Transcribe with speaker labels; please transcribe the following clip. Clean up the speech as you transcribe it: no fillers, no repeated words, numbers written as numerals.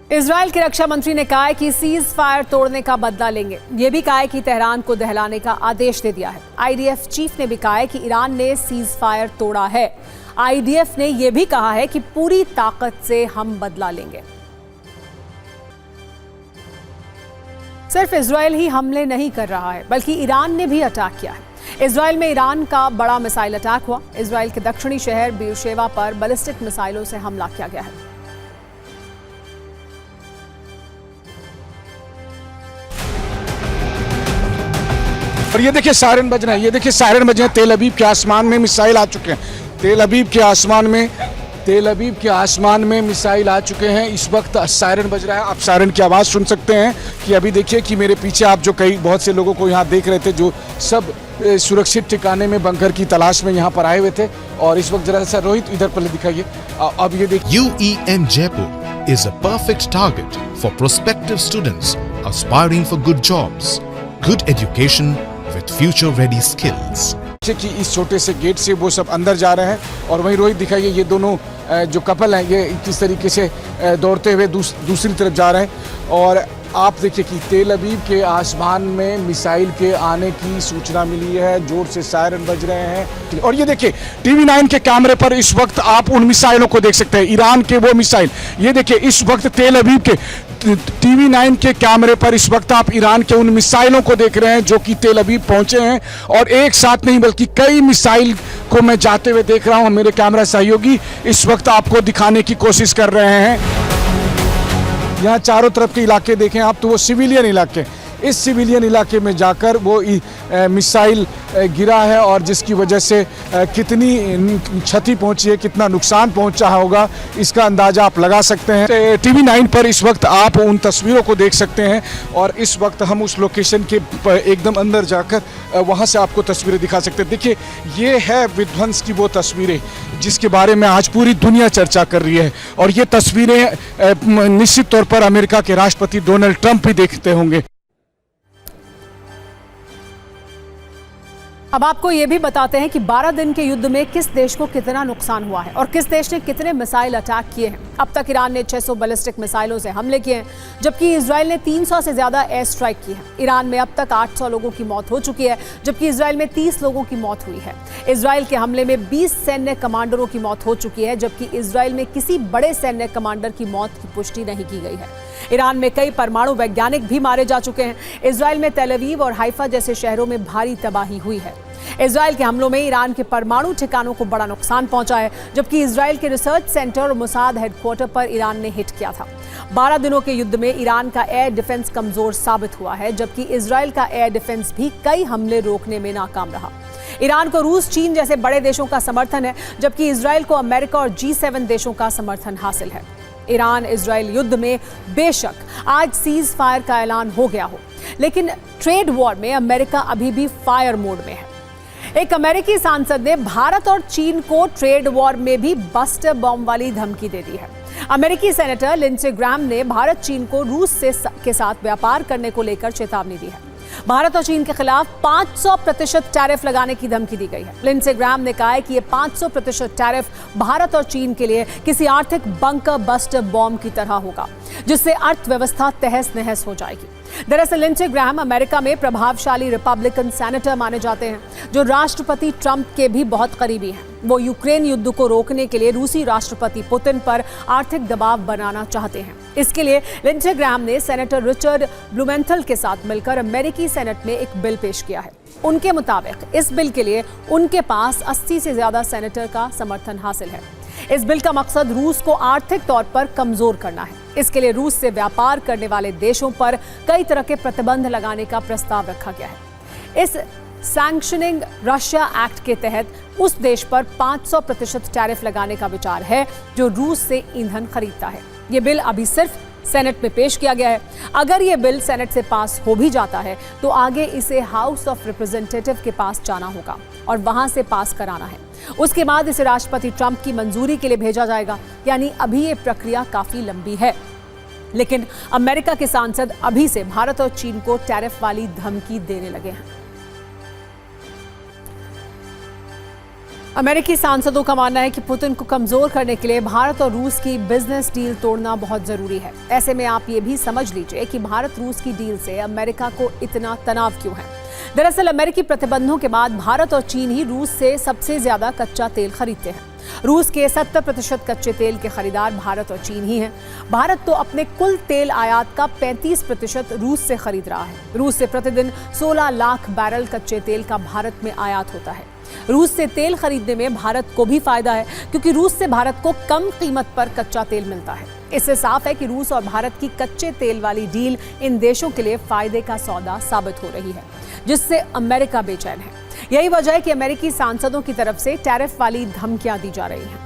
Speaker 1: Israel के रक्षा मंत्री ने कहा है कि सीज फायर तोड़ने का बदला लेंगे। यह भी कहा है कि तेहरान को दहलाने का आदेश दे दिया है। आईडीएफ चीफ ने भी कहा है कि ईरान ने सीज फायर तोड़ा है। आईडीएफ ने यह भी कहा है कि पूरी ताकत से हम बदला लेंगे। सिर्फ इजराइल ही हमले नहीं कर रहा है, बल्कि ईरान ने भी अटैक किया है। इजराइल में ईरान का बड़ा मिसाइल अटैक हुआ। इजराइल के दक्षिणी शहर बीरशेवा पर बैलिस्टिक मिसाइलों से हमला किया गया है।
Speaker 2: और ये देखिए सायरन बज रहे हैं, ये देखिए सायरन बज रहे हैं। तेल अवीव के आसमान में मिसाइल आ चुके हैं। तेल अवीव के आसमान में मिसाइल आ चुके हैं। इस वक्त सायरन बज रहा है। आप सायरन की आवाज़ सुन सकते हैं कि अभी देखिए कि मेरे पीछे आप जो बहुत से लोगों को यहाँ देख रहे थे, जो सब सुरक्षित ठिकाने में बंकर की तलाश में यहाँ पर आए हुए थे। और इस वक्त जरा सा रोहित इधर पहले दिखाइए। अब ये देखिए,
Speaker 3: UEM Jaipur is a perfect target for prospective students aspiring for good jobs, good education with future ready skills.
Speaker 2: कि इस छोटे से गेट से वो सब अंदर जा रहे हैं। और वहीं रोहित दिखाइए, ये दोनों जो कपल हैं ये किस तरीके से दौड़ते हुए दूसरी तरफ जा रहे हैं। और आप देखिए कि तेल अवीव के आसमान में मिसाइल के आने की सूचना मिली है। जोर से सायरन बज रहे हैं। और ये देखिए TV9 के कैमरे पर इस वक्त आप उन मिसाइलों को देख सकते हैं, ईरान के वो मिसाइल। ये देखिए इस वक्त तेल अवीव के TV9 के कैमरे पर इस वक्त आप ईरान के उन मिसाइलों को देख रहे हैं जो कि तेल अवीव पहुंचे हैं। और एक साथ नहीं बल्कि कई मिसाइल को मैं जाते हुए देख रहा हूं। मेरे कैमरा सहयोगी इस वक्त आपको दिखाने की कोशिश कर रहे हैं। यहाँ चारों तरफ के इलाके देखें आप, तो वो सिविलियन इलाके, इस सिविलियन इलाके में जाकर वो मिसाइल गिरा है। और जिसकी वजह से कितनी क्षति पहुंची है, कितना नुकसान पहुंचा होगा, इसका अंदाजा आप लगा सकते हैं। TV9 पर इस वक्त आप उन तस्वीरों को देख सकते हैं। और इस वक्त हम उस लोकेशन के एकदम अंदर जाकर वहां से आपको तस्वीरें दिखा सकते हैं। देखिए ये है विध्वंस की वो तस्वीरें जिसके बारे में आज पूरी दुनिया चर्चा कर रही है। और ये तस्वीरें निश्चित तौर पर अमेरिका के राष्ट्रपति डोनाल्ड ट्रंप भी देखते होंगे।
Speaker 1: अब आपको यह भी बताते हैं कि 12 दिन के युद्ध में किस देश को कितना नुकसान हुआ है और किस देश ने कितने मिसाइल अटैक किए हैं। अब तक ईरान ने 600 बैलिस्टिक मिसाइलों से हमले किए हैं, जबकि इजराइल ने 300 से ज्यादा एयर स्ट्राइक की है। ईरान में अब तक 800 लोगों की मौत हो चुकी है, जबकि इजराइल में 30 लोगों की मौत हुई है। इजराइल के हमले में 20 सैन्य कमांडरों की मौत हो चुकी है, जबकि इजराइल में किसी बड़े सैन्य कमांडर की मौत की पुष्टि नहीं की गई है। ईरान में कई परमाणु वैज्ञानिक भी मारे जा चुके हैं। इजराइल में तेल अवीव और हाइफा जैसे शहरों में भारी तबाही हुई है। इजराइल के हमलों में ईरान के परमाणु ठिकानों को बड़ा नुकसान पहुंचा है, जबकि इजराइल के रिसर्च सेंटर और मुसाद हेडक्वार्टर पर ईरान ने हिट किया था। 12 दिनों के युद्ध में ईरान का एयर डिफेंस कमजोर साबित हुआ है, जबकि इजराइल का एयर डिफेंस भी कई हमले रोकने में नाकाम रहा। ईरान को रूस, चीन जैसे बड़े देशों का समर्थन है, जबकि इजराइल को अमेरिका और G7 देशों का समर्थन हासिल है। ईरान इजराइल युद्ध में बेशक आज सीज फायर का ऐलान हो गया हो, लेकिन ट्रेड वॉर में अमेरिका अभी भी फायर मोड में है। एक अमेरिकी सांसद ने भारत और चीन को ट्रेड वॉर में भी बस्टर बॉम्ब वाली धमकी दे दी है। अमेरिकी सेनेटर लिंडसे ग्रैहम ने भारत चीन को रूस के साथ व्यापार करने को लेकर चेतावनी दी है। भारत और चीन के खिलाफ 500% टैरिफ लगाने की धमकी दी गई है। लिंडसे ग्रैहम ने कहा है कि ये 500% टैरिफ भारत और चीन के लिए किसी आर्थिक बंकर बस्टर बॉम्ब की तरह होगा, जिससे अर्थव्यवस्था तहस नहस हो जाएगी। दरअसल लिंडसे ग्रैहम अमेरिका में प्रभावशाली रिपब्लिकन सेनेटर माने जाते हैं, जो राष्ट्रपति ट्रंप के भी बहुत करीबी हैं। वो यूक्रेन युद्ध को रोकने के लिए रूसी राष्ट्रपति पुतिन पर आर्थिक दबाव बनाना चाहते हैं। इसके लिए लिंडसे ग्रैहम ने सेनेटर रिचर्ड ब्लूमेंथल के साथ मिलकर अमेरिकी सेनेट में एक बिल पेश किया है। उनके मुताबिक इस बिल के लिए उनके पास 80 से ज्यादा सेनेटर का समर्थन हासिल है। इस बिल का मकसद रूस को आर्थिक तौर पर कमजोर करना है। इसके लिए रूस से व्यापार करने वाले देशों पर कई तरह के प्रतिबंध लगाने का प्रस्ताव रखा गया है। इस सैंक्शनिंग रशिया एक्ट के तहत उस देश पर 500% टैरिफ लगाने का विचार है जो रूस से ईंधन खरीदता है। यह बिल अभी सिर्फ सेनेट में पेश किया गया है। अगर यह बिल सेनेट से पास हो भी जाता है तो आगे इसे हाउस ऑफ रिप्रेजेंटेटिव के पास जाना होगा और वहां से पास कराना है। उसके बाद इसे राष्ट्रपति ट्रंप की मंजूरी के लिए भेजा जाएगा। यानी अभी यह प्रक्रिया काफी लंबी है, लेकिन अमेरिका के सांसद अभी से भारत और चीन को टैरिफ वाली धमकी देने लगे हैं। अमेरिकी सांसदों का मानना है कि पुतिन को कमजोर करने के लिए भारत और रूस की बिजनेस डील तोड़ना बहुत जरूरी है। ऐसे में आप ये भी समझ लीजिए कि भारत रूस की डील से अमेरिका को इतना तनाव क्यों है। दरअसल अमेरिकी प्रतिबंधों के बाद भारत और चीन ही रूस से सबसे ज्यादा कच्चा तेल खरीदते हैं। रूस के 70% कच्चे तेल के खरीदार भारत और चीन ही हैं। भारत तो अपने कुल तेल आयात का 35% रूस से खरीद रहा है। रूस से प्रतिदिन 16 लाख बैरल कच्चे तेल का भारत में आयात होता है। रूस से तेल खरीदने में भारत को भी फायदा है, क्योंकि रूस से भारत को कम कीमत पर कच्चा तेल मिलता है। इससे साफ है कि रूस और भारत की कच्चे तेल वाली डील इन देशों के लिए फायदे का सौदा साबित हो रही है, जिससे अमेरिका बेचैन है। यही वजह है कि अमेरिकी सांसदों की तरफ से टैरिफ वाली धमकियां दी जा रही हैं।